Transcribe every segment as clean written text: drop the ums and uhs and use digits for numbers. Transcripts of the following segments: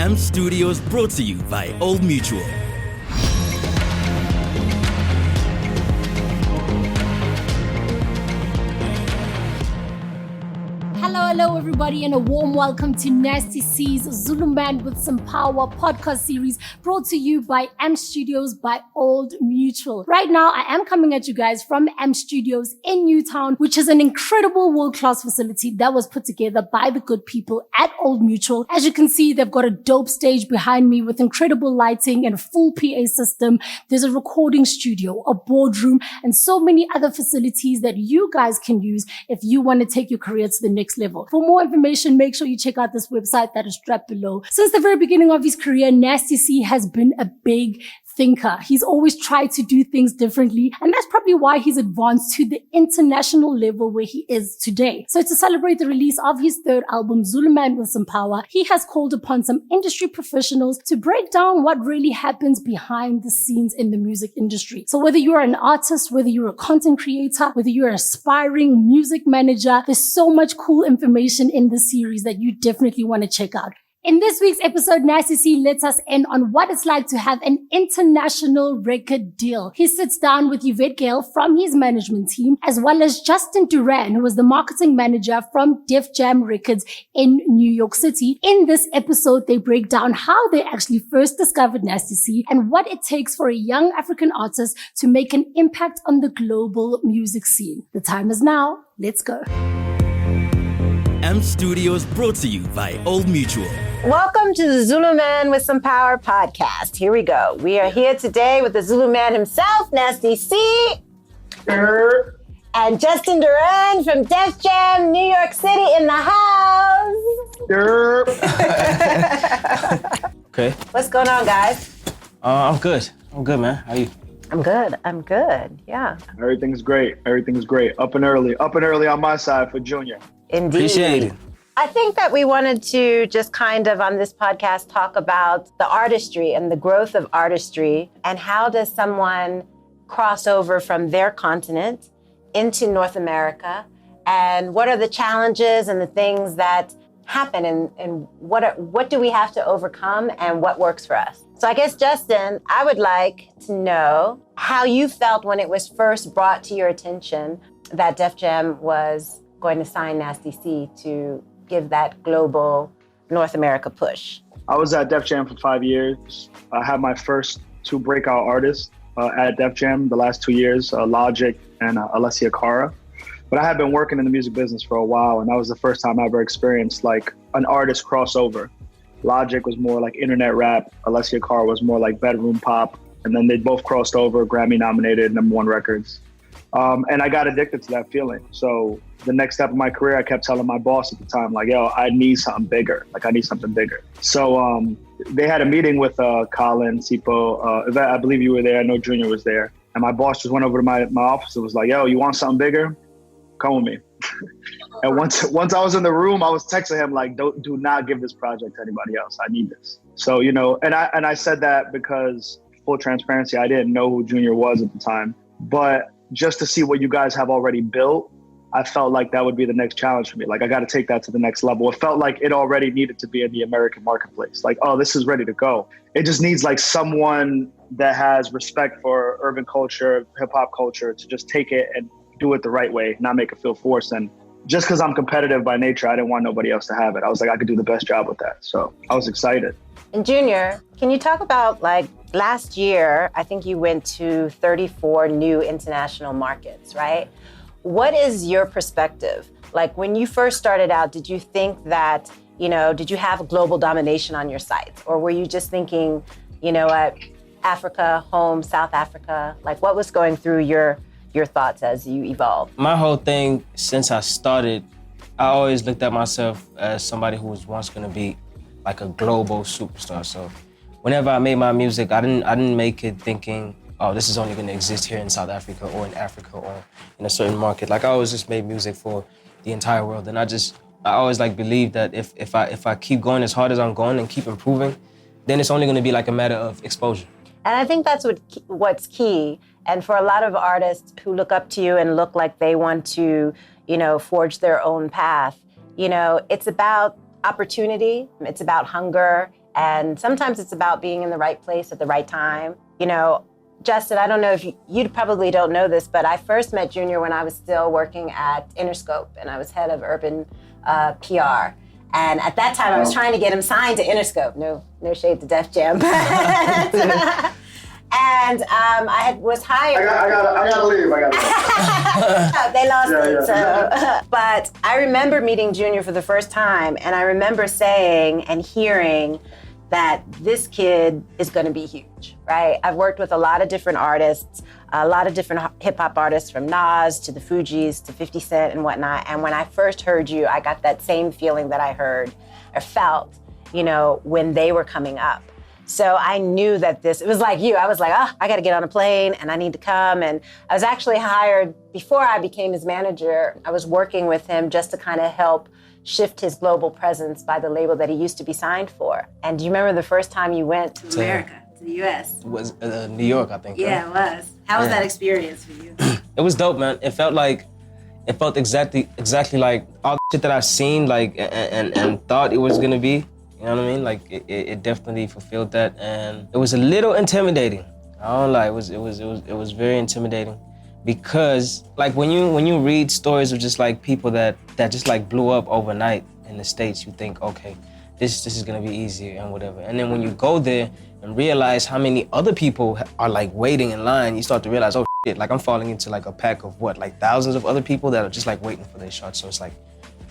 M Studios brought to you by Old Mutual. Hello everybody, and a warm welcome to Nasty C's Zulu Man with Some Power podcast series brought to you by M Studios by Old Mutual. Right now, I am coming at you guys from M Studios in Newtown, which is an incredible world-class facility that was put together by the good people at Old Mutual. As you can see, they've got a dope stage behind me with incredible lighting and a full PA system. There's a recording studio, a boardroom, and so many other facilities that you guys can use if you want to take your career to the next level. For more information, make sure you check out this website that is strapped below. Since the very beginning of his career, Nasty C has been a big thinker. He's always tried to do things differently, and that's probably why he's advanced to the international level where he is today. So to celebrate the release of his third album, Zulu Man with Some Power, he has called upon some industry professionals to break down what really happens behind the scenes in the music industry. So whether you're an artist, whether you're a content creator, whether you're an aspiring music manager, there's so much cool information in this series that you definitely want to check out. In this week's episode, Nasty C lets us in on what it's like to have an international record deal. He sits down with Yvette Gayle from his management team, as well as Justin Duran, who was the marketing manager from Def Jam Records in New York City. In this episode, they break down how they actually first discovered Nasty C and what it takes for a young African artist to make an impact on the global music scene. The time is now. Let's go. M Studios brought to you by Old Mutual. Welcome to the Zulu Man with Some Power podcast. Here we go. We are here today with the Zulu Man himself, Nasty C. And Justin Duran from Def Jam, New York City in the house. Okay. What's going on, guys? I'm good, man. How are you? I'm good. Yeah. Everything's great. Up and early on my side for Junior. Indeed. Appreciate it. I think that we wanted to just kind of on this podcast talk about the artistry and the growth of artistry and how does someone cross over from their continent into North America, and what are the challenges and the things that happen, and what do we have to overcome and what works for us. So I guess, Justin, I would like to know how you felt when it was first brought to your attention that Def Jam was going to sign Nasty C to give that global North America push. I was at Def Jam for 5 years. I had my first two breakout artists at Def Jam the last 2 years, Logic and Alessia Cara. But I had been working in the music business for a while, and that was the first time I ever experienced like an artist crossover. Logic was more like internet rap, Alessia Cara was more like bedroom pop, and then they both crossed over, Grammy nominated, #1 records. And I got addicted to that feeling. So the next step of my career, I kept telling my boss at the time, like, yo, I need something bigger. So they had a meeting with Colin, Sipo, Yvette, I believe you were there. I know Junior was there. And my boss just went over to my office and was like, yo, you want something bigger? Come with me. And once I was in the room, I was texting him like, do not give this project to anybody else. I need this. So, you know, and I said that because, full transparency, I didn't know who Junior was at the time. But just to see what you guys have already built, I felt like that would be the next challenge for me. Like, I got to take that to the next level. It felt like it already needed to be in the American marketplace. Like, oh, this is ready to go. It just needs like someone that has respect for urban culture, hip hop culture, to just take it and do it the right way, not make it feel forced. And just because I'm competitive by nature, I didn't want nobody else to have it. I was like, I could do the best job with that. So I was excited. And Junior, can you talk about, like, last year, I think you went to 34 new international markets, right? What is your perspective? Like, when you first started out, did you think that, you know, did you have global domination on your sites? Or were you just thinking, you know what, Africa, home, South Africa? Like, what was going through your thoughts as you evolved? My whole thing since I started, I always looked at myself as somebody who was once gonna be like a global superstar. So whenever I made my music, I didn't make it thinking, oh, this is only gonna exist here in South Africa or in Africa or in a certain market. Like, I always just made music for the entire world. And I always like believed that if I keep going as hard as I'm going and keep improving, then it's only gonna be like a matter of exposure. And I think that's what's key. And for a lot of artists who look up to you and look like they want to, you know, forge their own path, you know, it's about opportunity, it's about hunger, And sometimes it's about being in the right place at the right time. You know, Justin, I don't know if you probably don't know this, but I first met Junior when I was still working at Interscope, and I was head of urban PR. And at that time, I was trying to get him signed to Interscope. No shade to Def Jam. And I was hired. I gotta leave. They lost it. So. But I remember meeting Junior for the first time, and I remember saying and hearing that this kid is going to be huge, right? I've worked with a lot of different artists, a lot of different hip hop artists, from Nas to the Fugees to 50 Cent and whatnot. And when I first heard you, I got that same feeling that I heard or felt, you know, when they were coming up. So I knew that it was like you. I was like, I got to get on a plane and I need to come. And I was actually hired before I became his manager. I was working with him just to kind of help shift his global presence by the label that he used to be signed for. And do you remember the first time you went to America, to the U.S.? It was New York, I think. Yeah, right? It was. How was that experience for you? It was dope, man. It felt exactly like all the shit that I've seen, like, and thought it was gonna be. You know what I mean? Like it definitely fulfilled that, and it was a little intimidating. I don't lie, it was very intimidating, because like when you read stories of just like people that just like blew up overnight in the States, you think, okay, this is gonna be easier and whatever. And then when you go there and realize how many other people are like waiting in line, you start to realize, oh shit, like I'm falling into like a pack of like thousands of other people that are just like waiting for their shot. So it's like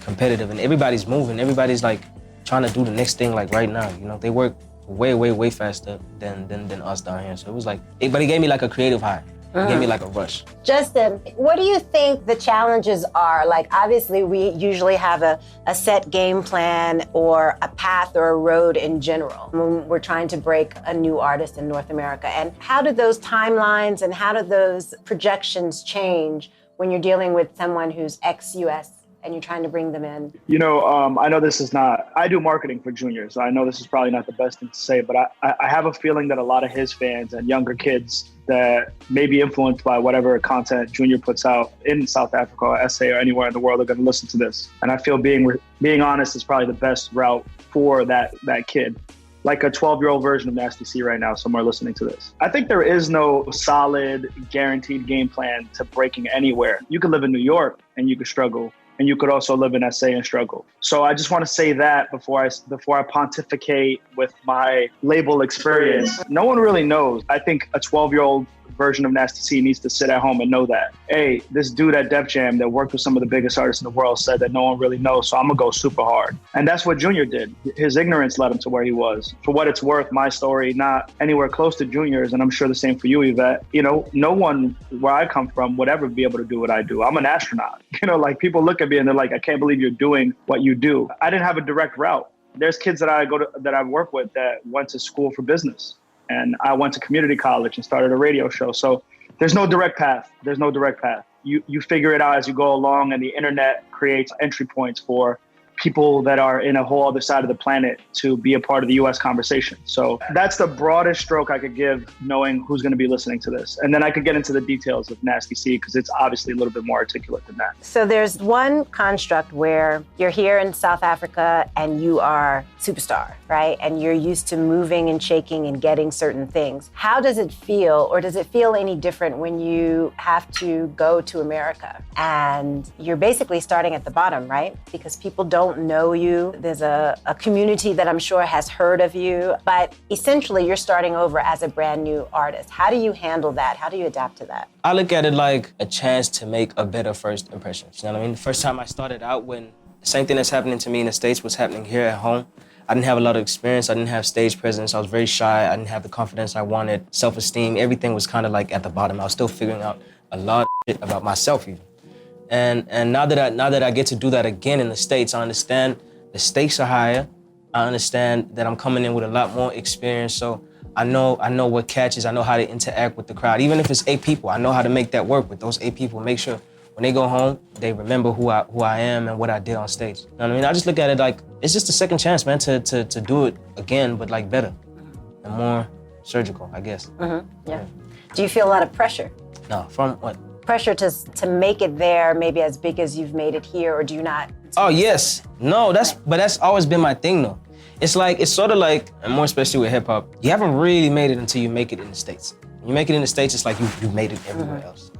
competitive, and everybody's moving, everybody's like trying to do the next thing like right now. You know, they work way faster than us down here. So it was like, but it gave me like a creative high. It gave me like a rush. Justin, what do you think the challenges are? Like, obviously, we usually have a set game plan or a path or a road in general when we're trying to break a new artist in North America. And how do those timelines and how do those projections change when you're dealing with someone who's ex-US and you're trying to bring them in? You know, I know this is not, I do marketing for Junior, so I know this is probably not the best thing to say, but I have a feeling that a lot of his fans and younger kids that may be influenced by whatever content Junior puts out in South Africa or SA or anywhere in the world are going to listen to this. And I feel being honest is probably the best route for that kid. Like a 12-year-old version of Nasty C right now, somewhere listening to this. I think there is no solid, guaranteed game plan to breaking anywhere. You could live in New York and you could struggle. And you could also live in SA and struggle. So I just want to say that before I pontificate with my label experience. No one really knows. I think a 12-year-old version of Nasty C needs to sit at home and know that, hey, this dude at Def Jam that worked with some of the biggest artists in the world said that no one really knows, so I'm gonna go super hard. And that's what Junior did. His ignorance led him to where he was. For what it's worth, my story, not anywhere close to Junior's, and I'm sure the same for you, Yvette. You know, no one where I come from would ever be able to do what I do. I'm an astronaut. You know, like people look at me and they're like, I can't believe you're doing what you do. I didn't have a direct route. There's kids that I work with that went to school for business. And I went to community college and started a radio show. So there's no direct path. There's no direct path. You figure it out as you go along, and the internet creates entry points for people that are in a whole other side of the planet to be a part of the US conversation. So that's the broadest stroke I could give, knowing who's going to be listening to this. And then I could get into the details of Nasty C, because it's obviously a little bit more articulate than that. So there's one construct where you're here in South Africa and you are superstar, right? And you're used to moving and shaking and getting certain things. How does it feel, or does it feel any different when you have to go to America and you're basically starting at the bottom, right? Because people don't know you. There's a community that I'm sure has heard of you, but essentially you're starting over as a brand new artist. How do you handle that? How do you adapt to that? I look at it like a chance to make a better first impression. You know what I mean? The first time I started out, when the same thing that's happening to me in the States was happening here at home, I didn't have a lot of experience. I didn't have stage presence. I was very shy. I didn't have the confidence I wanted, self-esteem. Everything was kind of like at the bottom. I was still figuring out a lot of shit about myself even. And now that I get to do that again in the States, I understand the stakes are higher. I understand that I'm coming in with a lot more experience. So I know what catches. I know how to interact with the crowd. Even if it's 8 people, I know how to make that work with those 8 people. Make sure when they go home, they remember who I am and what I did on stage. You know what I mean? I just look at it like it's just a second chance, man, to do it again, but like better and more surgical, I guess. Mm-hmm. Yeah. Do you feel a lot of pressure? No, from what? Pressure to make it there, maybe as big as you've made it here, or do you not? Oh yes, no, that's always been my thing though. It's sort of like, and more especially with hip hop, you haven't really made it until you make it in the States. When you make it in the States, it's like you made it everywhere else.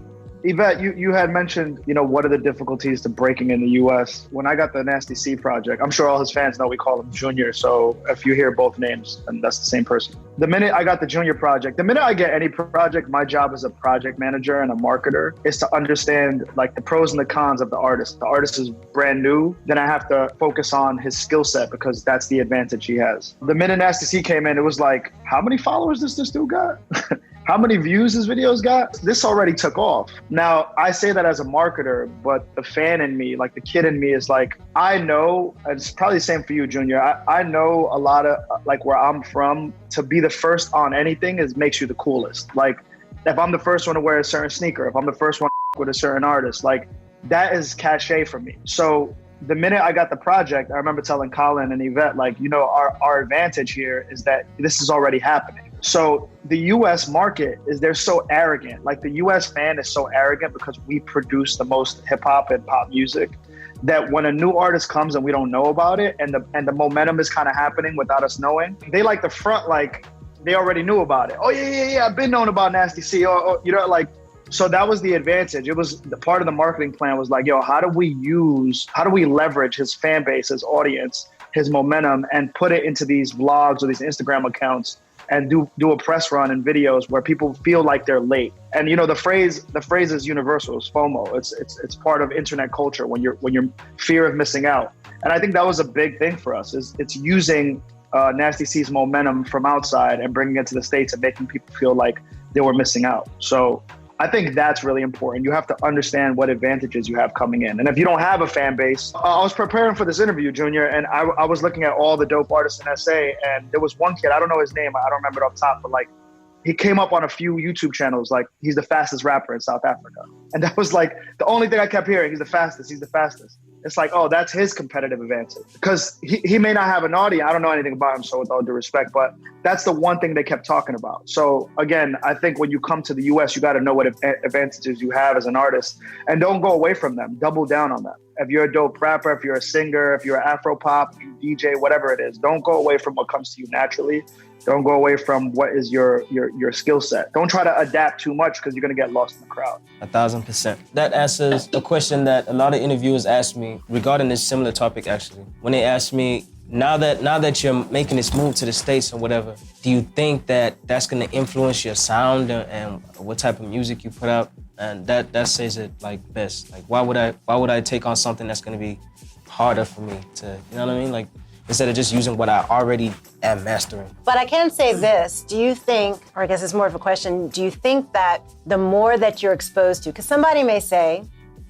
Yvette, you had mentioned, what are the difficulties to breaking in the U.S. When I got the Nasty C project, I'm sure all his fans know we call him Junior. So if you hear both names, then that's the same person. The minute I got the Junior project, the minute I get any project, my job as a project manager and a marketer is to understand like the pros and the cons of the artist. The artist is brand new, then I have to focus on his skill set because that's the advantage he has. The minute Nasty C came in, it was like, how many followers does this dude got? How many views his videos got? This already took off. Now, I say that as a marketer, but the fan in me, like the kid in me is like, I know, and it's probably the same for you, Junior. I know a lot of, like where I'm from, to be the first on anything makes you the coolest. Like, if I'm the first one to wear a certain sneaker, if I'm the first one with a certain artist, like that is cachet for me. So the minute I got the project, I remember telling Colin and Yvette, like, our advantage here is that this is already happening. So the US market they're so arrogant. Like the US fan is so arrogant because we produce the most hip hop and pop music that when a new artist comes and we don't know about it and the momentum is kind of happening without us knowing, they like the front, like they already knew about it. Oh yeah, I've been knowing about Nasty C. So that was the advantage. It was the part of the marketing plan was like, how do we leverage his fan base, his audience, his momentum, and put it into these vlogs or these Instagram accounts and do a press run and videos where people feel like they're late. And the phrase is universal. It's FOMO. It's part of internet culture when you're fear of missing out. And I think that was a big thing for us. It's using Nasty C's momentum from outside and bringing it to the States and making people feel like they were missing out. So I think that's really important. You have to understand what advantages you have coming in. And if you don't have a fan base, I was preparing for this interview, Junior, and I was looking at all the dope artists in SA, and there was one kid, I don't know his name, I don't remember it off top, but like he came up on a few YouTube channels, like he's the fastest rapper in South Africa. And that was like the only thing I kept hearing, he's the fastest. It's like, oh, that's his competitive advantage. Because he may not have an audience. I don't know anything about him, so with all due respect, but that's the one thing they kept talking about. So again, I think when you come to the US, you got to know what advantages you have as an artist and don't go away from them. Double down on them. If you're a dope rapper, if you're a singer, if you're an Afro pop, DJ, whatever it is, don't go away from what comes to you naturally. Don't go away from what is your skill set. Don't try to adapt too much because you're going to get lost in the crowd. 1,000%. That answers a question that a lot of interviewers ask me regarding this similar topic, actually. When they ask me, now that you're making this move to the States or whatever, do you think that that's going to influence your sound and what type of music you put out? And that says it like best. Like, why would I take on something that's going to be harder for me to, you know what I mean? Like, instead of just using what I already am mastering. But I can say this, do you think, or I guess it's more of a question, do you think that the more that you're exposed to, because somebody may say,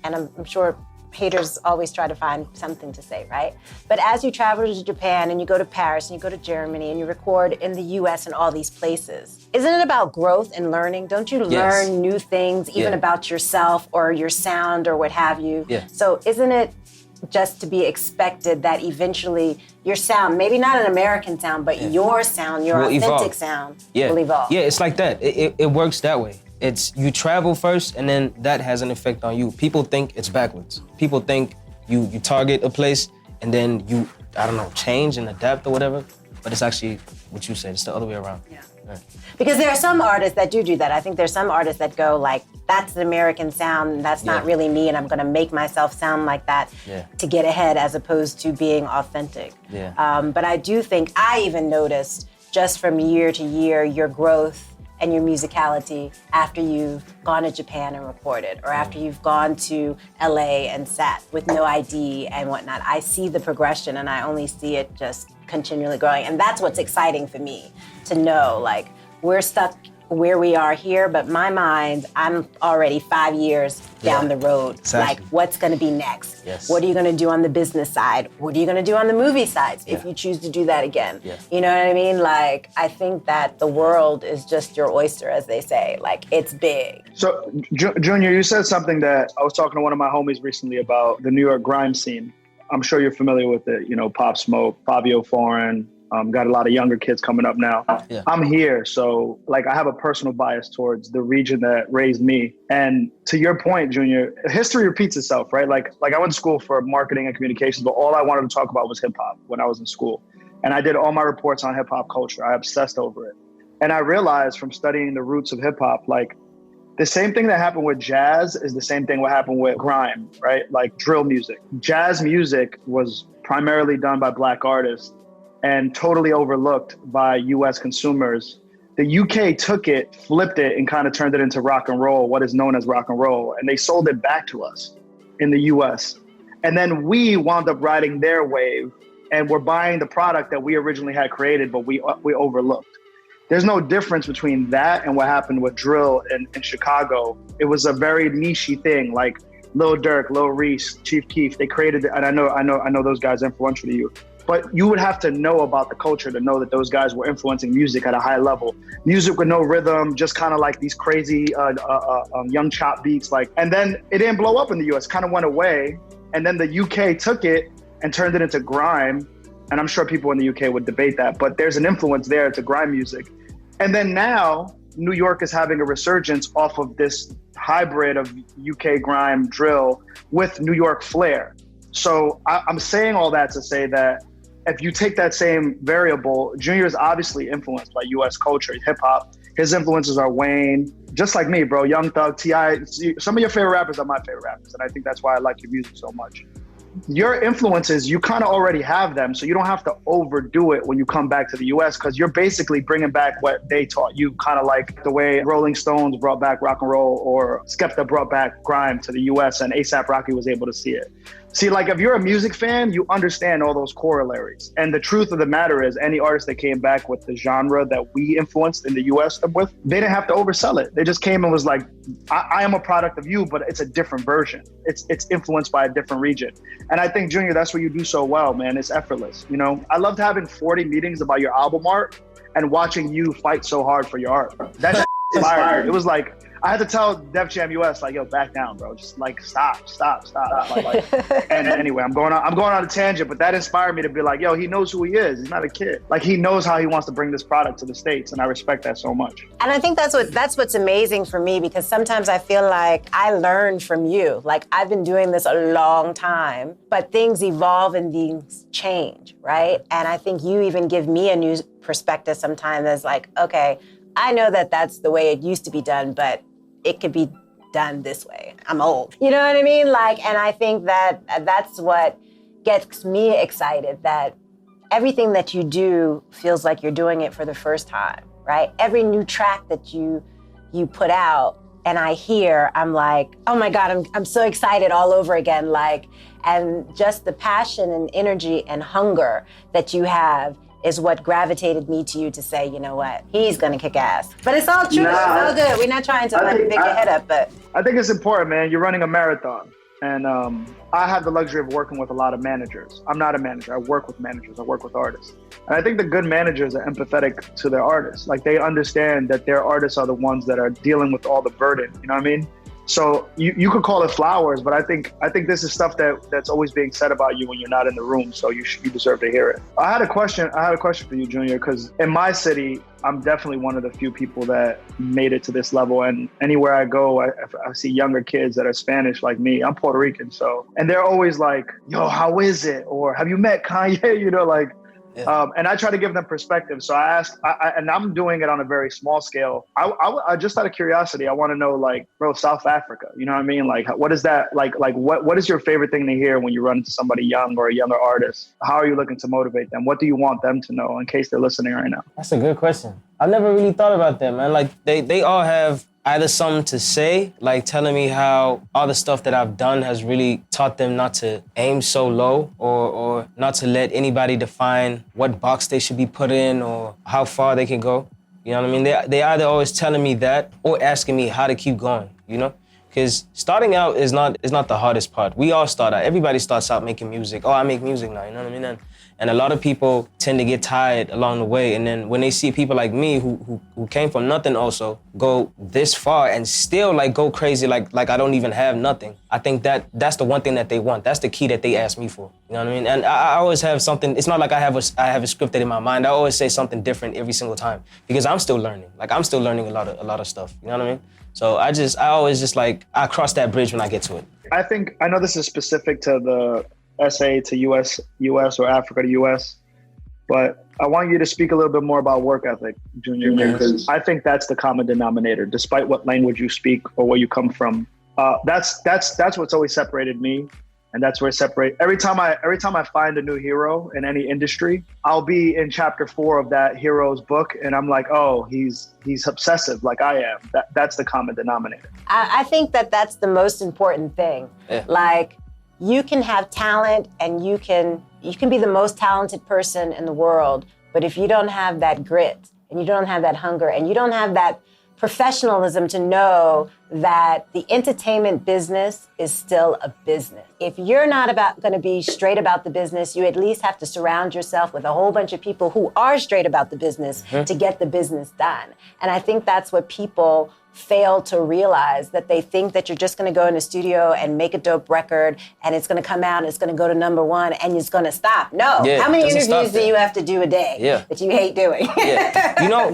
and I'm sure haters always try to find something to say, right? But as you travel to Japan and you go to Paris and you go to Germany and you record in the US and all these places, isn't it about growth and learning? Don't you learn new things even about yourself or your sound or what have you? Yeah. So isn't it just to be expected that eventually your sound, maybe not an American sound, but your sound, your authentic sound will evolve? Yeah, it's like that. It works that way. It's you travel first and then that has an effect on you. People think it's backwards. People think you target a place and then you, I don't know, change and adapt or whatever. But it's actually what you said. It's the other way around. Yeah. Right. Because there are some artists that do that. I think there's some artists that go like, that's the American sound, and that's not really me, and I'm gonna make myself sound like that to get ahead as opposed to being authentic. Yeah. But I do think I even noticed just from year to year your growth and your musicality after you've gone to Japan and recorded, or after you've gone to LA and sat with no ID and whatnot. I see the progression and I only see it just continually growing. And that's what's exciting for me to know, like, we're stuck where we are here, but my mind, I'm already 5 years down the road. Exactly. Like, what's gonna be next? Yes. What are you gonna do on the business side? What are you gonna do on the movie side if you choose to do that again? Yeah. You know what I mean? Like, I think that the world is just your oyster, as they say. Like, it's big. So, Junior, you said something that I was talking to one of my homies recently about the New York grime scene. I'm sure you're familiar with it, Pop Smoke, Fabio Foreign, got a lot of younger kids coming up now. Yeah. I'm here, so like I have a personal bias towards the region that raised me. And to your point, Junior, history repeats itself, right? Like I went to school for marketing and communications, but all I wanted to talk about was hip hop when I was in school. And I did all my reports on hip hop culture. I obsessed over it. And I realized from studying the roots of hip hop, like the same thing that happened with jazz is the same thing what happened with grime, right? Like drill music. Jazz music was primarily done by Black artists and totally overlooked by US consumers. The UK took it, flipped it, and kind of turned it into rock and roll, what is known as rock and roll. And they sold it back to us in the US. And then we wound up riding their wave and we're buying the product that we originally had created, but we overlooked. There's no difference between that and what happened with drill in Chicago. It was a very niche-y thing, like Lil Durk, Lil Reese, Chief Keef. They created it, and I know those guys influential to you. But you would have to know about the culture to know that those guys were influencing music at a high level. Music with no rhythm, just kind of like these crazy young chop beats. And then it didn't blow up in the US, kind of went away. And then the UK took it and turned it into grime. And I'm sure people in the UK would debate that, but there's an influence there to grime music. And then now New York is having a resurgence off of this hybrid of UK grime drill with New York flair. So I'm saying all that to say that if you take that same variable, Junior is obviously influenced by US culture, hip hop. His influences are Wayne, just like me, bro. Young Thug, T.I. Some of your favorite rappers are my favorite rappers. And I think that's why I like your music so much. Your influences, you kind of already have them, so you don't have to overdo it when you come back to the US because you're basically bringing back what they taught you, kind of like the way Rolling Stones brought back rock and roll or Skepta brought back grime to the US and A$AP Rocky was able to see it. See, like if you're a music fan, you understand all those corollaries. And the truth of the matter is any artist that came back with the genre that we influenced in the US with, they didn't have to oversell it. They just came and was like, I am a product of you, but it's a different version. It's influenced by a different region. And I think, Junior, that's what you do so well, man. It's effortless. You know, I loved having 40 meetings about your album art and watching you fight so hard for your art. That inspired. It was like, I had to tell Def Jam US, like, yo, back down, bro. Just like, stop. And anyway, I'm going on a tangent, but that inspired me to be like, yo, he knows who he is. He's not a kid. Like, he knows how he wants to bring this product to the States, and I respect that so much. And I think that's what's amazing for me, because sometimes I feel like I learn from you. Like, I've been doing this a long time, but things evolve and things change, right? And I think you even give me a new perspective sometimes as like, okay, I know that that's the way it used to be done, but it could be done this way. I'm old. You know what I mean? Like, and I think that that's what gets me excited, that everything that you do feels like you're doing it for the first time, right? Every new track that you put out and I hear, I'm like, oh my God, I'm so excited all over again. Like, and just the passion and energy and hunger that you have is what gravitated me to you to say, you know what, he's gonna kick ass. But it's all true, it's all good. We're not trying to pick your head up, but. I think it's important, man. You're running a marathon. And I have the luxury of working with a lot of managers. I'm not a manager, I work with managers, I work with artists. And I think the good managers are empathetic to their artists. Like, they understand that their artists are the ones that are dealing with all the burden, you know what I mean? So you could call it flowers, but I think this is stuff that's always being said about you when you're not in the room. So you deserve to hear it. I had a question for you, Junior, because in my city, I'm definitely one of the few people that made it to this level. And anywhere I go, I see younger kids that are Spanish like me. I'm Puerto Rican, and they're always like, yo, how is it? Or have you met Kanye? You know, like. Yeah. And I try to give them perspective. So I ask, and I'm doing it on a very small scale. I just out of curiosity, I want to know, like, bro, South Africa, you know what I mean? Like, what is that? Like what is your favorite thing to hear when you run into somebody young or a younger artist? How are you looking to motivate them? What do you want them to know in case they're listening right now? That's a good question. I never really thought about that, man. Like, they all have either something to say, like telling me how all the stuff that I've done has really taught them not to aim so low or not to let anybody define what box they should be put in or how far they can go. You know what I mean? They either always telling me that or asking me how to keep going, you know? Because starting out is not the hardest part. We all start out. Everybody starts out making music. Oh, I make music now, you know what I mean? And a lot of people tend to get tired along the way. And then when they see people like me who came from nothing also go this far and still like go crazy like I don't even have nothing, I think that's the one thing that they want. That's the key that they ask me for. You know what I mean? And I always have something. It's not like I have a scripted in my mind. I always say something different every single time because I'm still learning. Like, I'm still learning a lot of stuff. You know what I mean? So I always just like, I cross that bridge when I get to it. I know this is specific to the SA to US or Africa to US. But I want you to speak a little bit more about work ethic, Junior, because I think that's the common denominator, despite what language you speak or where you come from. That's what's always separated me. And that's where it separates. Every time I find a new hero in any industry, I'll be in chapter 4 of that hero's book, and I'm like, oh, he's obsessive like I am. That's the common denominator. I think that's the most important thing. Yeah. Like, you can have talent and you can be the most talented person in the world, but if you don't have that grit and you don't have that hunger and you don't have that professionalism to know that the entertainment business is still a business. If you're not going to be straight about the business, you at least have to surround yourself with a whole bunch of people who are straight about the business to get the business done. And I think that's what people fail to realize, that they think that you're just going to go in the studio and make a dope record and it's going to come out and it's going to go to #1 and it's going to stop. No. How many interviews do you have to do a day that you hate doing?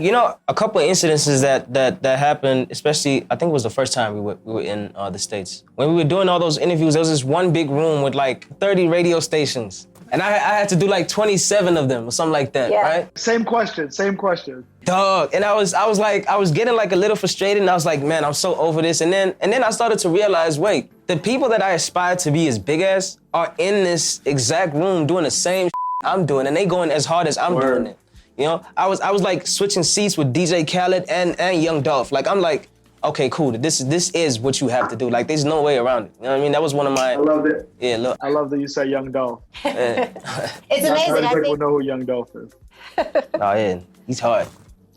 You know, a couple of incidences that happened, especially, I think it was the first time we were in the States. When we were doing all those interviews, there was this one big room with like 30 radio stations. And I had to do like 27 of them or something like that, right? Same question. Dog. And I was getting like a little frustrated, and I was like, man, I'm so over this. And then I started to realize, wait, the people that I aspire to be as big as are in this exact room doing the same I'm doing, and they going as hard as I'm doing it. You know, I was like switching seats with DJ Khaled and Young Dolph. Like, I'm like, okay, cool. This is what you have to do. Like, there's no way around it. You know what I mean? That was one of my... I loved it. Yeah, look. I love that you said Young Dolph. It's amazing. I think people know who Young Dolph is. Oh, yeah. He's hard.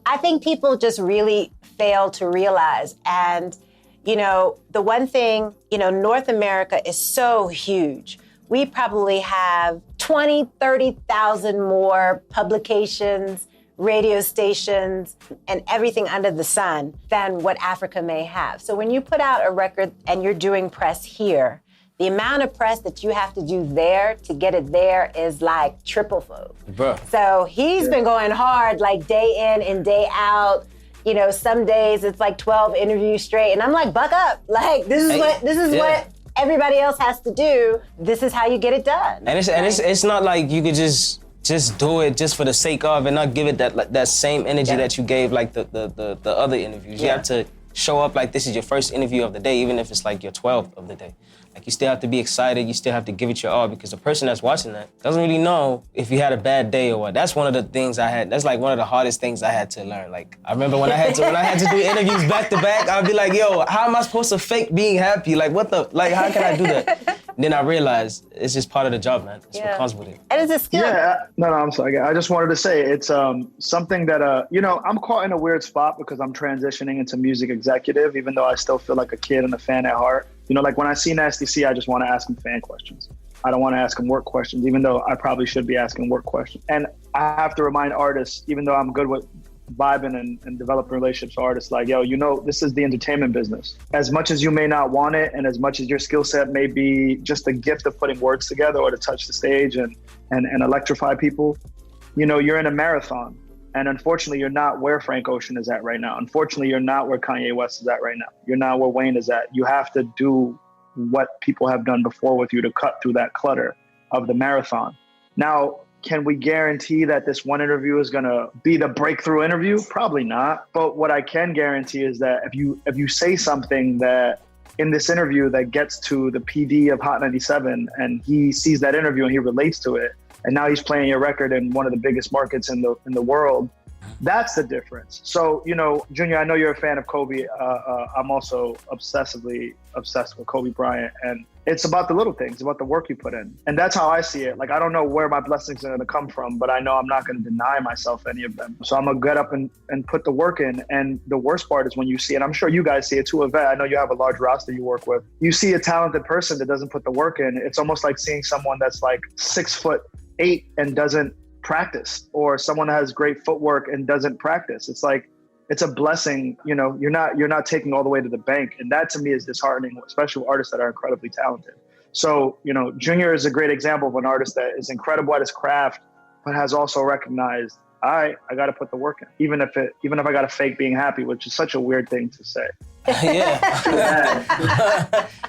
I think people just really fail to realize. And, you know, the one thing, you know, North America is so huge. We probably have 20, 30,000 more publications, radio stations, and everything under the sun than what Africa may have. So when you put out a record and you're doing press here, the amount of press that you have to do there to get it there is like triple-fold. Bruh. So he's been going hard, like day in and day out. You know, some days it's like 12 interviews straight, and I'm like, buck up. Like, this is what everybody else has to do. This is how you get it done. And it's not like you could just do it just for the sake of and not give it that same energy that you gave like the other interviews. You have to show up like this is your first interview of the day, even if it's like your 12th of the day. Like, you still have to be excited. You still have to give it your all, because the person that's watching that doesn't really know if you had a bad day or what. That's one of the things that's like one of the hardest things I had to learn. Like, I remember when I had to do interviews back to back, I'd be like, yo, how am I supposed to fake being happy? Like, how can I do that? And then I realized it's just part of the job, man. It's what comes with it. And it's a skill. Yeah, no, I'm sorry. I just wanted to say it's something that, you know, I'm caught in a weird spot because I'm transitioning into music executive, even though I still feel like a kid and a fan at heart. You know, like when I see Nasty C, I just want to ask him fan questions. I don't want to ask him work questions, even though I probably should be asking work questions. And I have to remind artists, even though I'm good with vibing and developing relationships with artists, like, yo, you know, this is the entertainment business. As much as you may not want it, and as much as your skill set may be just the gift of putting words together or to touch the stage and electrify people, you know, you're in a marathon. And unfortunately, you're not where Frank Ocean is at right now. Unfortunately, you're not where Kanye West is at right now. You're not where Wayne is at. You have to do what people have done before with you to cut through that clutter of the marathon. Now, can we guarantee that this one interview is going to be the breakthrough interview? Probably not. But what I can guarantee is that if you say something that in this interview that gets to the PD of Hot 97 and he sees that interview and he relates to it, and now he's playing your record in one of the biggest markets in the world, that's the difference. So, you know, Junior, I know you're a fan of Kobe. I'm also obsessively obsessed with Kobe Bryant. And it's about the little things, about the work you put in. And that's how I see it. Like, I don't know where my blessings are going to come from, but I know I'm not going to deny myself any of them. So I'm going to get up and put the work in. And the worst part is when you see it, I'm sure you guys see it too, Yvette. I know you have a large roster you work with. You see a talented person that doesn't put the work in. It's almost like seeing someone that's like 6'8" and doesn't practice, or someone that has great footwork and doesn't practice. It's like, it's a blessing. You know, you're not taking all the way to the bank. And that to me is disheartening, especially with artists that are incredibly talented. So, you know, Junior is a great example of an artist that is incredible at his craft, but has also recognized, I got to put the work in, even if I got to fake being happy, which is such a weird thing to say. Yeah.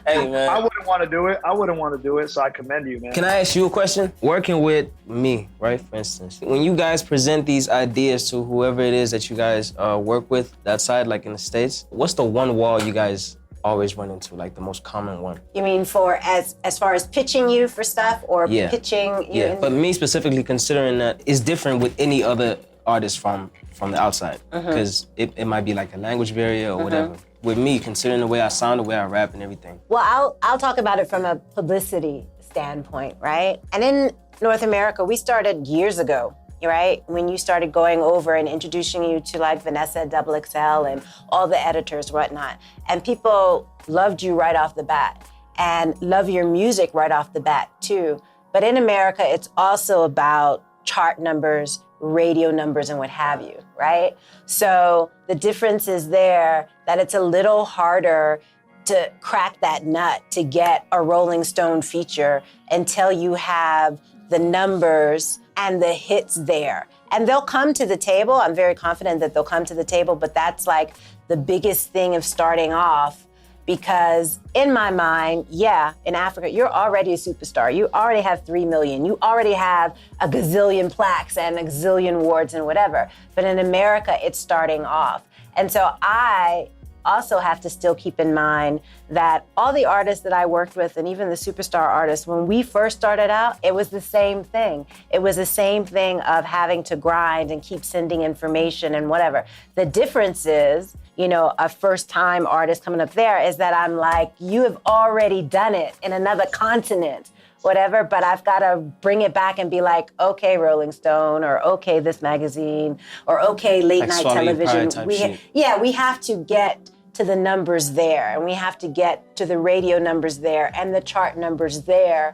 Hey, man. I wouldn't want to do it. So I commend you, man. Can I ask you a question? Working with me, right, for instance, when you guys present these ideas to whoever it is that you guys work with outside, like in the States, what's the one wall you guys always run into, like the most common one? You mean for as far as pitching you for stuff or pitching you? Yeah, but me specifically, considering that it's different with any other artist from the outside, because it might be like a language barrier or whatever. With me, considering the way I sound, the way I rap and everything. Well, I'll talk about it from a publicity standpoint, right? And in North America, we started years ago, right? When you started going over and introducing you to like Vanessa XXL and all the editors, whatnot. And people loved you right off the bat and love your music right off the bat too. But in America, it's also about chart numbers, radio numbers, and what have you, right? So the difference is there that it's a little harder to crack that nut to get a Rolling Stone feature until you have the numbers and the hits there. And they'll come to the table. I'm very confident that they'll come to the table, but that's like the biggest thing of starting off, because in my mind, yeah, in Africa, you're already a superstar. You already have 3 million. You already have a gazillion plaques and a gazillion awards and whatever. But in America, it's starting off. And so I also have to still keep in mind that all the artists that I worked with, and even the superstar artists, when we first started out, it was the same thing. It was the same thing of having to grind and keep sending information and whatever. The difference is, you know, a first-time artist coming up there is that I'm like, you have already done it in another continent, whatever, but I've got to bring it back and be like, okay, Rolling Stone, or okay, this magazine, or okay, late night television. We have to get to the numbers there, and we have to get to the radio numbers there and the chart numbers there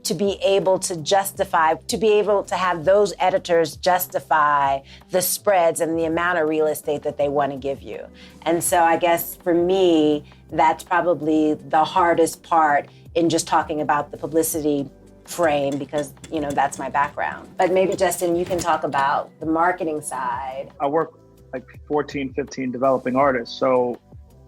to be able to justify, to be able to have those editors justify the spreads and the amount of real estate that they want to give you. And so I guess for me, that's probably the hardest part in just talking about the publicity frame, because, you know, that's my background. But maybe, Justin, you can talk about the marketing side. I work like 14, 15 developing artists. So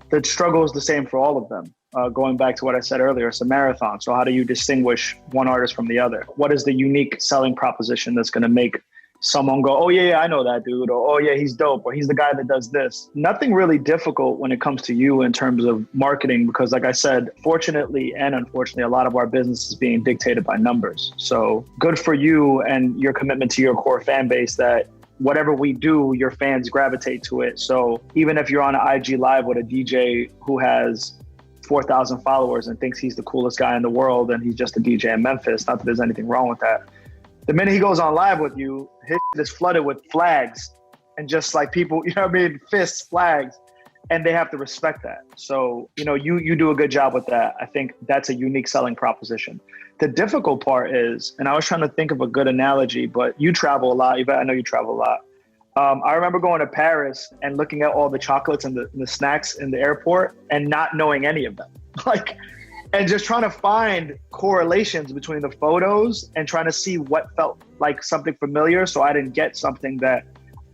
the struggle is the same for all of them. Going back to what I said earlier, it's a marathon. So how do you distinguish one artist from the other? What is the unique selling proposition that's going to make someone go, oh yeah, I know that dude, or oh yeah, he's dope, or he's the guy that does this? Nothing really difficult when it comes to you in terms of marketing, because like I said, fortunately and unfortunately, a lot of our business is being dictated by numbers. So good for you and your commitment to your core fan base that whatever we do, your fans gravitate to it. So even if you're on an IG Live with a DJ who has 4,000 followers and thinks he's the coolest guy in the world and he's just a DJ in Memphis, not that there's anything wrong with that. The minute he goes on live with you, his is flooded with flags and just like people, you know what I mean, fists, flags, and they have to respect that. So, you know, you do a good job with that. I think that's a unique selling proposition. The difficult part is, and I was trying to think of a good analogy, but you travel a lot, Yvette, I know you travel a lot. I remember going to Paris and looking at all the chocolates and the snacks in the airport and not knowing any of them. And just trying to find correlations between the photos and trying to see what felt like something familiar, so I didn't get something that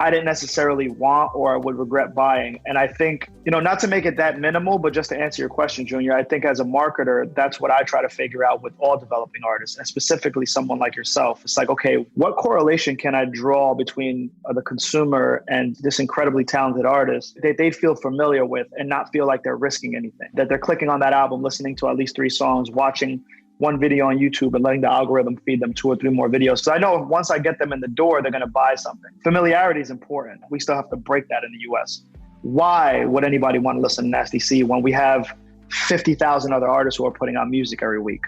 I didn't necessarily want or would regret buying. And I think, you know, not to make it that minimal, but just to answer your question, Junior, I think as a marketer, that's what I try to figure out with all developing artists, and specifically someone like yourself. It's like, okay, what correlation can I draw between the consumer and this incredibly talented artist that they feel familiar with and not feel like they're risking anything, that they're clicking on that album, listening to at least 3 songs, watching one video on YouTube and letting the algorithm feed them 2 or 3 more videos. So I know once I get them in the door, they're going to buy something. Familiarity is important. We still have to break that in the US. Why would anybody want to listen to Nasty C when we have 50,000 other artists who are putting out music every week?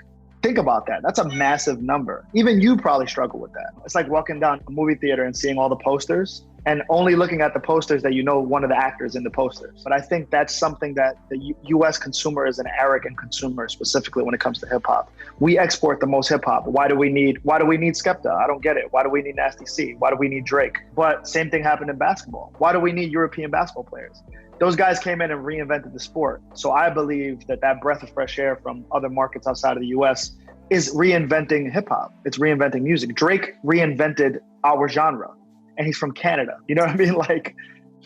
Think about that. That's a massive number. Even you probably struggle with that. It's like walking down a movie theater and seeing all the posters and only looking at the posters that you know one of the actors in the posters. But I think that's something that the US consumer is an arrogant consumer, specifically when it comes to hip hop. We export the most hip hop. Why do we need Skepta? I don't get it. Why do we need Nasty C? Why do we need Drake? But same thing happened in basketball. Why do we need European basketball players? Those guys came in and reinvented the sport. So I believe that breath of fresh air from other markets outside of the US is reinventing hip hop. It's reinventing music. Drake reinvented our genre. And he's from Canada. You know what I mean? Like,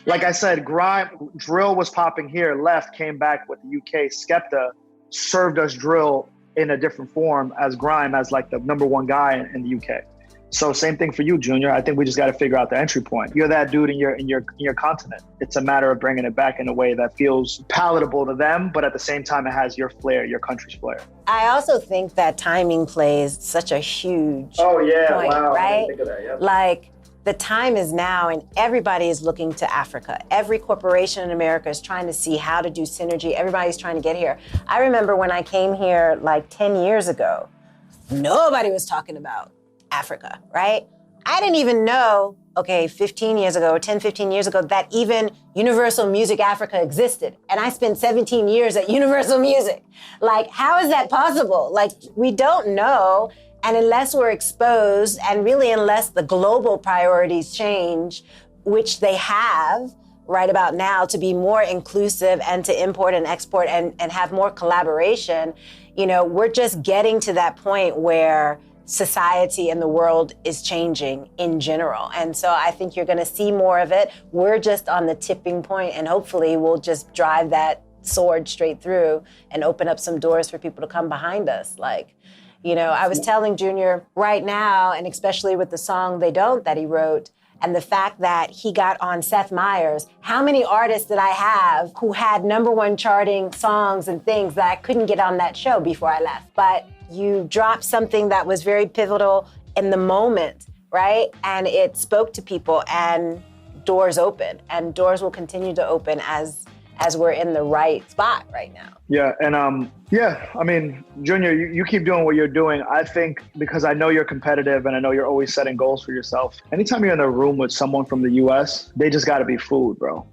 Like I said, drill was popping here, left, came back with the UK. Skepta served us drill in a different form as grime, as like the number one guy in the UK. So same thing for you, Junior. I think we just got to figure out the entry point. You're that dude in your continent. It's a matter of bringing it back in a way that feels palatable to them, but at the same time, it has your flair, your country's flair. I also think that timing plays such a huge point, wow, right? I didn't think of that, yeah. Like, the time is now and everybody is looking to Africa. Every corporation in America is trying to see how to do synergy. Everybody's trying to get here. I remember when I came here like 10 years ago, nobody was talking about Africa, right? I didn't even know, 15 years ago, 10, 15 years ago, that even Universal Music Africa existed. And I spent 17 years at Universal Music. Like, how is that possible? Like, we don't know. And unless we're exposed, and really unless the global priorities change, which they have right about now, to be more inclusive and to import and export and have more collaboration, we're just getting to that point where society and the world is changing in general. And so I think you're gonna see more of it. We're just on the tipping point, and hopefully we'll just drive that sword straight through and open up some doors for people to come behind us. I was telling Junior right now, and especially with the song They Don't that he wrote, and the fact that he got on Seth Meyers, how many artists did I have who had #1 charting songs and things that I couldn't get on that show before I left? But you dropped something that was very pivotal in the moment, right? And it spoke to people, and doors opened, and doors will continue to open as we're in the right spot right now. Yeah, and I mean, Junior, you keep doing what you're doing. I think because I know you're competitive and I know you're always setting goals for yourself. Anytime you're in a room with someone from the US, they just got to be food, bro.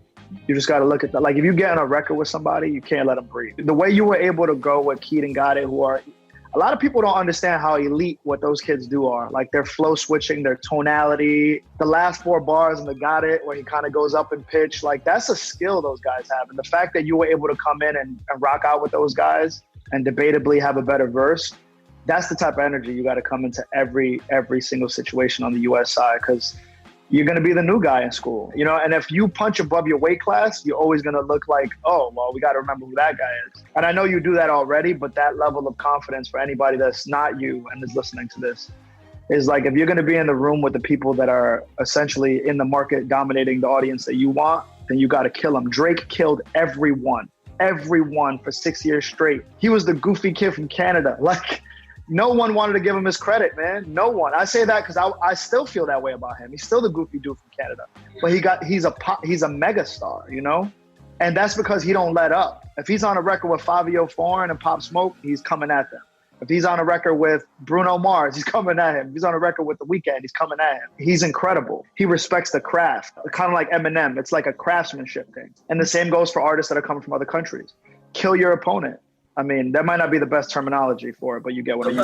You just got to look at that. Like, if you get on a record with somebody, you can't let them breathe. The way you were able to go with Keed and Got It, who are, a lot of people don't understand how elite what those kids do are. Like, their flow switching, their tonality, the last 4 bars in the Got It, where he kind of goes up in pitch, like, that's a skill those guys have. And the fact that you were able to come in and rock out with those guys and debatably have a better verse, that's the type of energy you got to come into every single situation on the US side, because you're going to be the new guy in school, and if you punch above your weight class, you're always going to look like, oh, well, we got to remember who that guy is. And I know you do that already, but that level of confidence for anybody that's not you and is listening to this is like, if you're going to be in the room with the people that are essentially in the market dominating the audience that you want, then you got to kill them. Drake killed everyone for 6 years straight. He was the goofy kid from Canada. Like, no one wanted to give him his credit, man. No one. I say that because I still feel that way about him. He's still the goofy dude from Canada, but he's a mega star, and that's because he don't let up. If he's on a record with Fabio Foreign and Pop Smoke, he's coming at them. If he's on a record with Bruno Mars, he's coming at him. If he's on a record with The Weeknd, he's coming at him. He's incredible. He respects the craft, kind of like Eminem. It's like a craftsmanship thing. And the same goes for artists that are coming from other countries. Kill your opponent. I mean, that might not be the best terminology for it, but you get what I mean.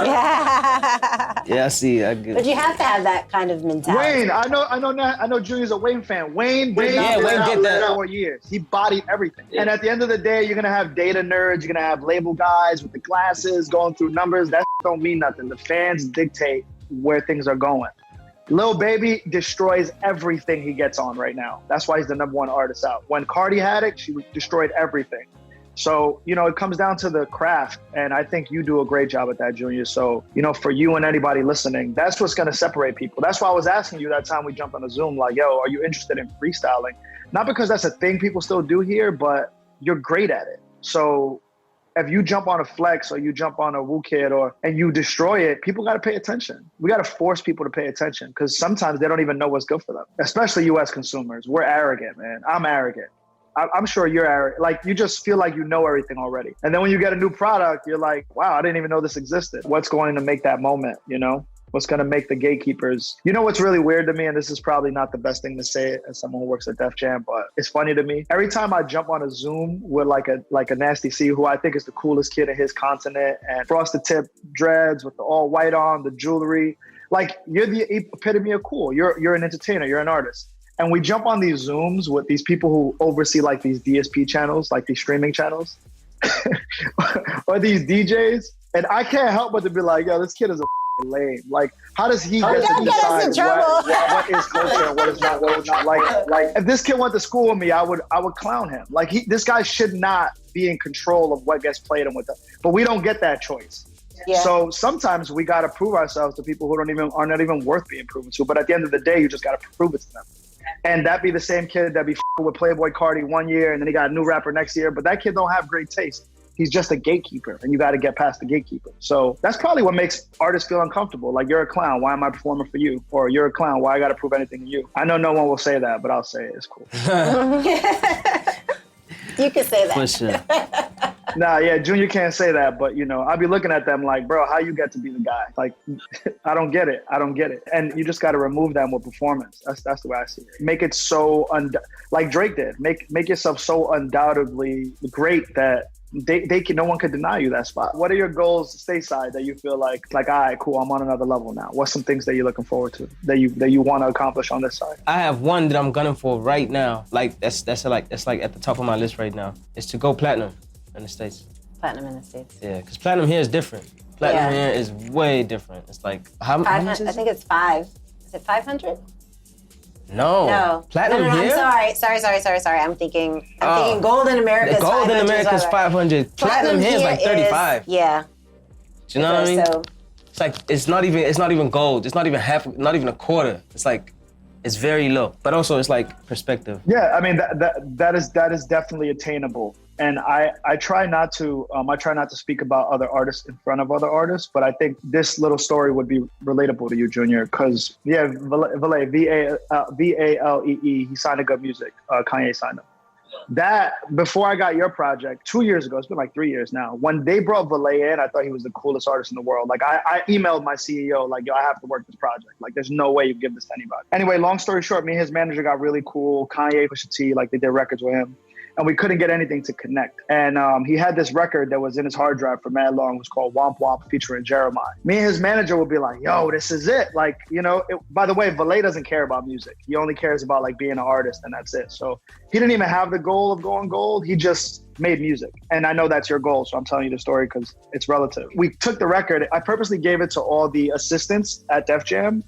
Yeah, I see. I get. But you have to have that kind of mentality. Wayne, I know Junior's a Wayne fan. Wayne did that 4 years. He bodied everything. Yeah. And at the end of the day, you're gonna have data nerds, you're gonna have label guys with the glasses going through numbers. That don't mean nothing. The fans dictate where things are going. Lil Baby destroys everything he gets on right now. That's why he's the #1 artist out. When Cardi had it, she destroyed everything. So, it comes down to the craft, and I think you do a great job at that, Junior. So, for you and anybody listening, that's what's going to separate people. That's why I was asking you that time we jumped on a Zoom, like, yo, are you interested in freestyling? Not because that's a thing people still do here, but you're great at it. So if you jump on a Flex or you jump on a Wu Kid and you destroy it, people got to pay attention. We got to force people to pay attention, because sometimes they don't even know what's good for them, especially US consumers. We're arrogant, man. I'm arrogant. I'm sure you're arrogant. Like, you just feel like you know everything already. And then when you get a new product, you're like, wow, I didn't even know this existed. What's going to make that moment, What's going to make the gatekeepers? What's really weird to me, and this is probably not the best thing to say as someone who works at Def Jam, but it's funny to me. Every time I jump on a Zoom with like a Nasty C, who I think is the coolest kid in his continent, and frosted tip dreads with the all white on, the jewelry, like, you're the epitome of cool. You're an entertainer. You're an artist. And we jump on these Zooms with these people who oversee like these DSP channels, like these streaming channels, or these DJs. And I can't help but to be like, yo, this kid is a lame. Like, how does he get to Don't get us in decide trouble. what is culture and what is not culture? Like, if this kid went to school with me, I would clown him. Like, this guy should not be in control of what gets played and what. But we don't get that choice. Yeah. So sometimes we got to prove ourselves to people who are not even worth being proven to. But at the end of the day, you just got to prove it to them. And that be the same kid that be with Playboy Cardi one year, and then he got a new rapper next year. But that kid don't have great taste. He's just a gatekeeper, and you got to get past the gatekeeper. So that's probably what makes artists feel uncomfortable. Like, you're a clown. Why am I performing for you? Or you're a clown. Why I got to prove anything to you? I know no one will say that, but I'll say it. It's cool. You can say that. For sure. Nah, yeah, Junior can't say that, but I'll be looking at them like, bro, how you get to be the guy? Like, I don't get it. And you just got to remove them with performance. That's the way I see it. Make it so, like Drake did, make yourself so undoubtedly great that no one could deny you that spot. What are your goals stateside that you feel like, all right, cool, I'm on another level now? What's some things that you're looking forward to that you want to accomplish on this side? I have one that I'm gunning for right now. Like, that's at the top of my list right now. It's to go platinum in the States. Platinum in the States. Yeah, because platinum here is different. Platinum here is way different. It's like, how much is it? I think it's 5. Is it 500? No. Platinum here? I'm sorry. I'm thinking gold in America is 500. Gold in America is 500. Platinum here is like 35. Yeah. Do you know what I mean? So, it's like, it's not even gold. It's not even half, not even a quarter. It's like, it's very low. But also it's like perspective. Yeah, I mean, that is definitely attainable. And I try not to speak about other artists in front of other artists, but I think this little story would be relatable to you, Junior, because Valee, V-A-L-E-E, he signed a good music. Kanye signed him. That, before I got your project 2 years ago, it's been like 3 years now, when they brought Valee in, I thought he was the coolest artist in the world. Like, I emailed my CEO, like, yo, I have to work this project. Like, there's no way you give this to anybody. Anyway, long story short, me and his manager got really cool. Kanye, Pusha T, like, they did records with him. And we couldn't get anything to connect. And he had this record that was in his hard drive for mad long. It was called Womp Womp featuring Jeremiah. Me and his manager would be like, yo, this is it. Like, by the way, Valee doesn't care about music. He only cares about like being an artist, and that's it. So he didn't even have the goal of going gold. He just made music. And I know that's your goal, so I'm telling you the story because it's relative. We took the record. I purposely gave it to all the assistants at Def Jam,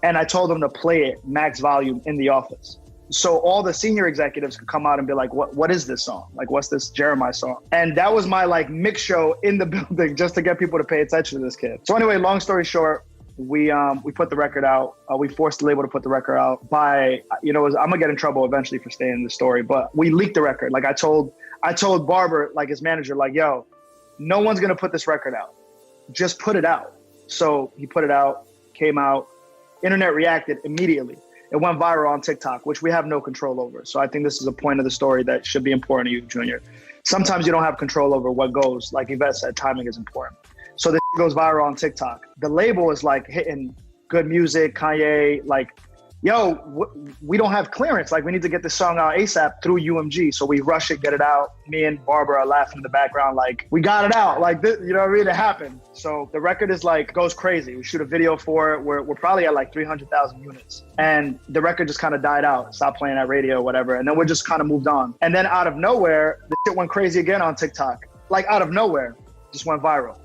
and I told them to play it max volume in the office. So all the senior executives could come out and be like, what is this song? Like, what's this Jeremiah song? And that was my like mix show in the building just to get people to pay attention to this kid. So anyway, long story short, we put the record out. We forced the label to put the record out by, I'm gonna get in trouble eventually for staying in the story, but we leaked the record. Like I told Barber, like his manager, like, yo, no one's gonna put this record out. Just put it out. So he put it out, came out, internet reacted immediately. It went viral on TikTok, which we have no control over. So I think this is a point of the story that should be important to you, Junior. Sometimes you don't have control over what goes. Like Yvette said, timing is important. So this goes viral on TikTok. The label is like hitting good music, Kanye, like, yo, we don't have clearance. Like, we need to get this song out ASAP through UMG. So we rush it, get it out. Me and Barbara are laughing in the background, like, we got it out. Like, this, what I mean? It happened. So the record is like, goes crazy. We shoot a video for it. We're probably at like 300,000 units. And the record just kind of died out, stopped playing at radio or whatever. And then we just kind of moved on. And then out of nowhere, the shit went crazy again on TikTok. Like, out of nowhere, just went viral.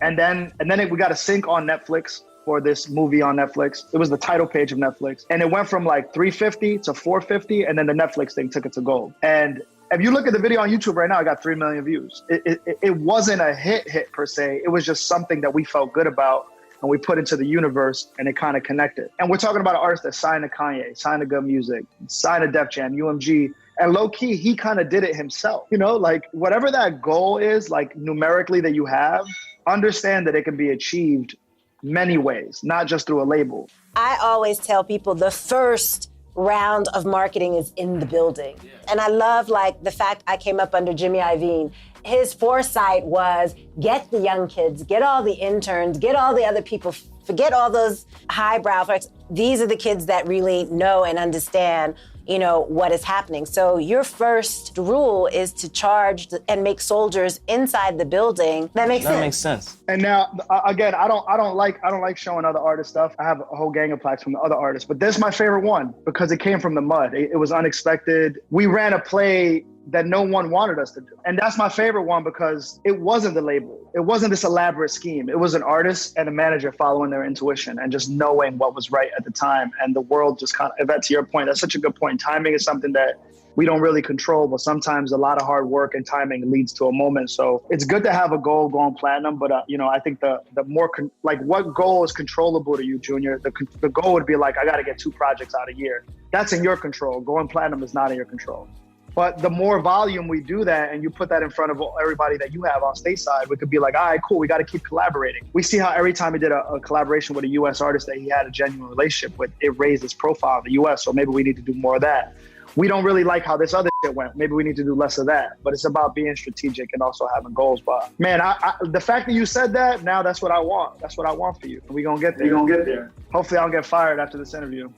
And then we got a sync on Netflix for this movie on Netflix. It was the title page of Netflix. And it went from like 350 to 450. And then the Netflix thing took it to gold. And if you look at the video on YouTube right now, it got 3 million views. It wasn't a hit per se. It was just something that we felt good about and we put into the universe and it kind of connected. And we're talking about an artist that signed to Kanye, signed to Good Music, signed to Def Jam, UMG. And low key, he kind of did it himself. Like whatever that goal is, like numerically that you have, understand that it can be achieved many ways, not just through a label. I always tell people the first round of marketing is in the building. Yeah. And I love like the fact I came up under Jimmy Iovine. His foresight was get the young kids, get all the interns, get all the other people, forget all those highbrow folks. These are the kids that really know and understand what is happening. So your first rule is to charge and make soldiers inside the building. That makes sense. And now, again, I don't like showing other artists stuff. I have a whole gang of plaques from the other artists, but this is my favorite one because it came from the mud. It was unexpected. We ran a play that no one wanted us to do. And that's my favorite one because it wasn't the label. It wasn't this elaborate scheme. It was an artist and a manager following their intuition and just knowing what was right at the time. And the world just kind of, Yvette, to your point, that's such a good point. Timing is something that we don't really control, but sometimes a lot of hard work and timing leads to a moment. So it's good to have a goal going platinum, but I think the more, what goal is controllable to you, Junior? The goal would be like, I got to get 2 projects out a year. That's in your control. Going platinum is not in your control. But the more volume we do that and you put that in front of everybody that you have on stateside, we could be like, all right, cool, we got to keep collaborating. We see how every time he did a collaboration with a US artist that he had a genuine relationship with, it raised his profile in the US. So maybe we need to do more of that. We don't really like how this other shit went. Maybe we need to do less of that. But it's about being strategic and also having goals. But man, the fact that you said that, now that's what I want. That's what I want for you. We're going to get there. We're going to get there. Hopefully I don't get fired after this interview.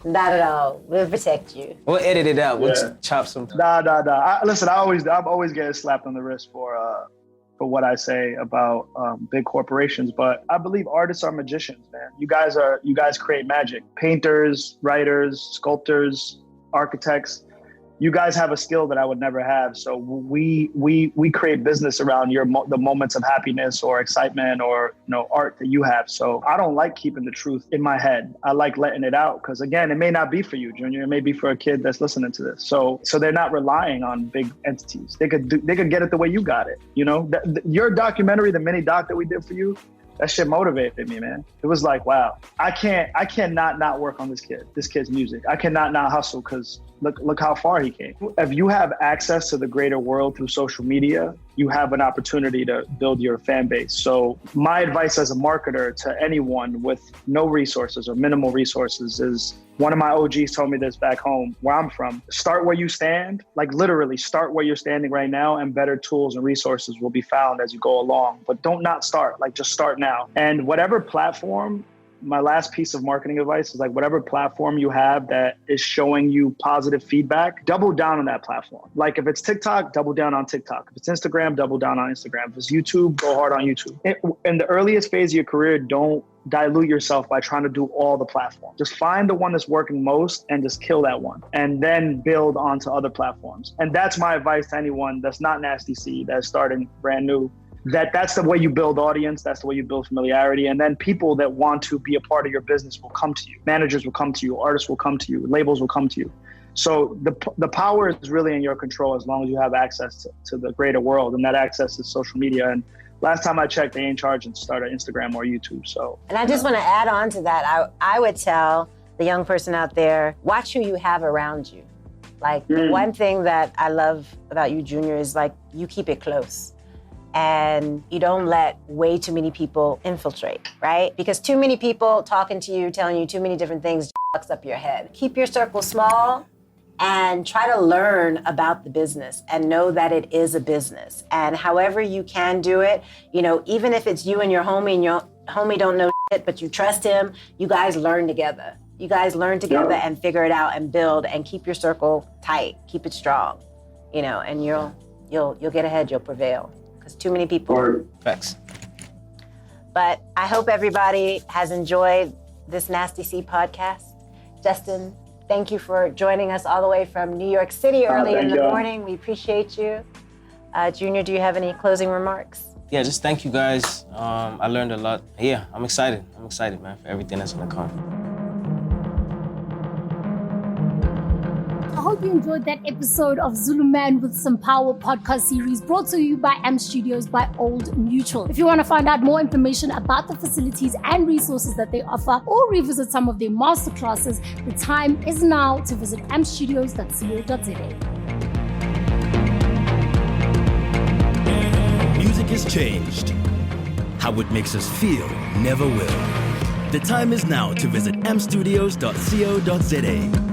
Not at all. We'll protect you. We'll edit it out. We'll chop some. Nah. Listen, I'm always getting slapped on the wrist for what I say about big corporations, but I believe artists are magicians, man. You guys create magic. Painters, writers, sculptors, architects. You guys have a skill that I would never have. So we create business around the moments of happiness or excitement or art that you have. So I don't like keeping the truth in my head. I like letting it out because again, it may not be for you, Junior. It may be for a kid that's listening to this. So they're not relying on big entities. They could get it the way you got it. Your documentary, the mini doc that we did for you, that shit motivated me, man. It was like, wow, I cannot not work on this kid's music. I cannot not hustle because look how far he came. If you have access to the greater world through social media, you have an opportunity to build your fan base. So my advice as a marketer to anyone with no resources or minimal resources is, one of my OGs told me this back home where I'm from, start where you stand, like literally start where you're standing right now, and better tools and resources will be found as you go along. But don't not start, like just start now. And whatever platform, my last piece of marketing advice is like, whatever platform you have that is showing you positive feedback, double down on that platform. Like if it's TikTok, double down on TikTok. If it's Instagram, double down on Instagram. If it's YouTube, go hard on YouTube. In the earliest phase of your career, don't dilute yourself by trying to do all the platforms. Just find the one that's working most and just kill that one and then build onto other platforms. And that's my advice to anyone that's not Nasty C, that's starting brand new. That's the way you build audience. That's the way you build familiarity. And then people that want to be a part of your business will come to you. Managers will come to you. Artists will come to you. Labels will come to you. So the power is really in your control as long as you have access to the greater world. And that access is social media. And last time I checked, they ain't charging to start an Instagram or YouTube. So, and I just want to add on to that. I would tell the young person out there, watch who you have around you. Like one thing that I love about you, Junior, is like you keep it close. And you don't let way too many people infiltrate, right? Because too many people talking to you, telling you too many different things fucks up your head. Keep your circle small and try to learn about the business and know that it is a business. And however you can do it, even if it's you and your homie don't know shit, but you trust him, you guys learn together. You guys learn together and figure it out and build and keep your circle tight, keep it strong, and you'll get ahead, you'll prevail. Because too many people. Facts. But I hope everybody has enjoyed this Nasty C podcast. Justin, thank you for joining us all the way from New York City early in the morning. We appreciate you. Junior, do you have any closing remarks? Yeah, just thank you guys. I learned a lot. Yeah, I'm excited. I'm excited, man, for everything that's gonna come. I hope you enjoyed that episode of Zulu Man with Some Power podcast series brought to you by M Studios by Old Mutual. If you want to find out more information about the facilities and resources that they offer or revisit some of their masterclasses, the time is now to visit mstudios.co.za. Music has changed. How it makes us feel never will. The time is now to visit mstudios.co.za.